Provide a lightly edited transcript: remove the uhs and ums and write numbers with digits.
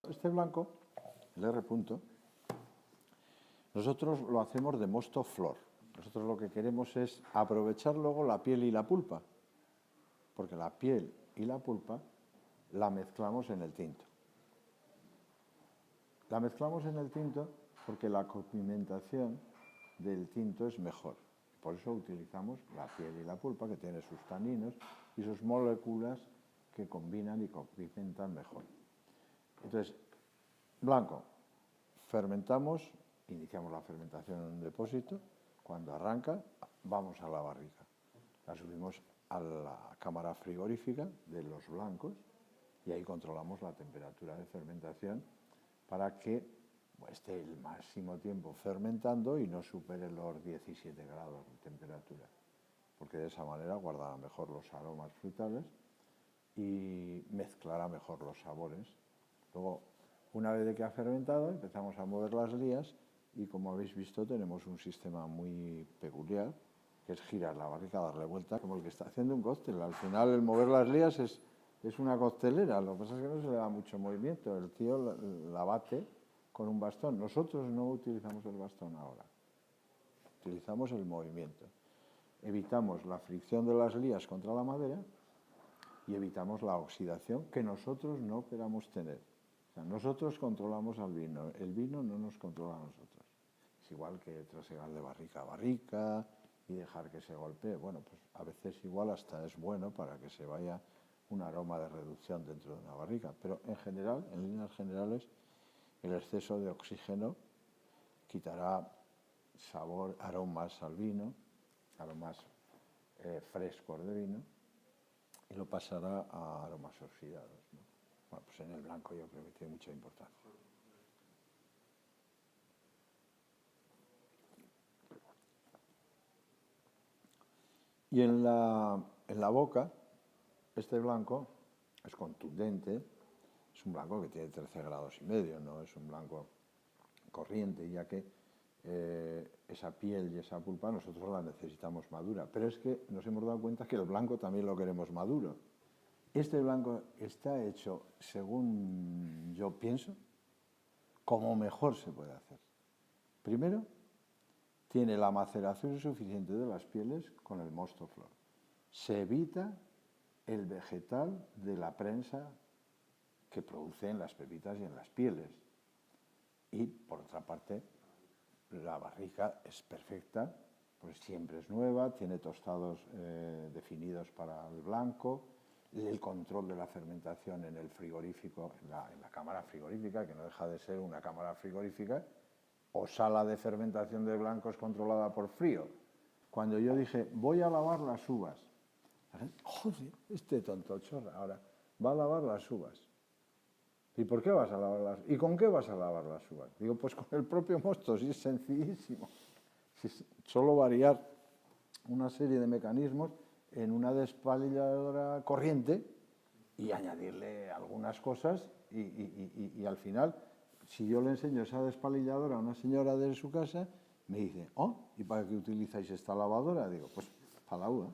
Este blanco, el R punto, nosotros lo hacemos de mosto flor. Nosotros lo que queremos es aprovechar luego la piel y la pulpa, porque la piel y la pulpa la mezclamos en el tinto. La mezclamos en el tinto porque la complementación del tinto es mejor. Por eso utilizamos la piel y la pulpa, que tiene sus taninos y sus moléculas que combinan y complementan mejor. Entonces, blanco, fermentamos, iniciamos la fermentación en un depósito, cuando arranca vamos a la barrica, la subimos a la cámara frigorífica de los blancos y ahí controlamos la temperatura de fermentación para que esté el máximo tiempo fermentando y no supere los 17 grados de temperatura, porque de esa manera guardará mejor los aromas frutales y mezclará mejor los sabores. Luego, una vez de que ha fermentado, empezamos a mover las lías y, como habéis visto, tenemos un sistema muy peculiar, que es girar la barrica, darle vuelta, como el que está haciendo un cóctel. Al final, el mover las lías es una coctelera, lo que pasa es que no se le da mucho movimiento, el tío la bate con un bastón. Nosotros no utilizamos el bastón ahora, utilizamos el movimiento. Evitamos la fricción de las lías contra la madera y evitamos la oxidación que nosotros no queramos tener. O sea, nosotros controlamos al vino, el vino no nos controla a nosotros. Es igual que trasegar de barrica a barrica y dejar que se golpee. Bueno, pues a veces igual hasta es bueno para que se vaya un aroma de reducción dentro de una barrica. Pero en general, en líneas generales, el exceso de oxígeno quitará sabor, aromas al vino, aromas frescos de vino, y lo pasará a aromas oxidados, ¿no? Bueno, pues en el blanco yo creo que tiene mucha importancia. Y en la boca, este blanco es contundente, es un blanco que tiene 13 grados y medio, no es un blanco corriente, ya que esa piel y esa pulpa nosotros la necesitamos madura. Pero es que nos hemos dado cuenta que el blanco también lo queremos maduro. Este blanco está hecho, según yo pienso, como mejor se puede hacer. Primero, tiene la maceración suficiente de las pieles con el mosto flor. Se evita el vegetal de la prensa que produce en las pepitas y en las pieles. Y, por otra parte, la barrica es perfecta, pues siempre es nueva, tiene tostados definidos para el blanco, el control de la fermentación en el frigorífico, en la cámara frigorífica, que no deja de ser una cámara frigorífica, o sala de fermentación de blancos controlada por frío. Cuando yo dije, voy a lavar las uvas, joder, este tonto chorra ahora va a lavar las uvas. ¿Y por qué vas a lavarlas? ¿Y con qué vas a lavar las uvas? Digo, pues con el propio mosto, sí, es sencillísimo. Es solo variar una serie de mecanismos en una despalilladora corriente y añadirle algunas cosas y al final, si yo le enseño esa despalilladora a una señora de su casa, me dice, oh, ¿y para qué utilizáis esta lavadora? Digo, pues para la uva.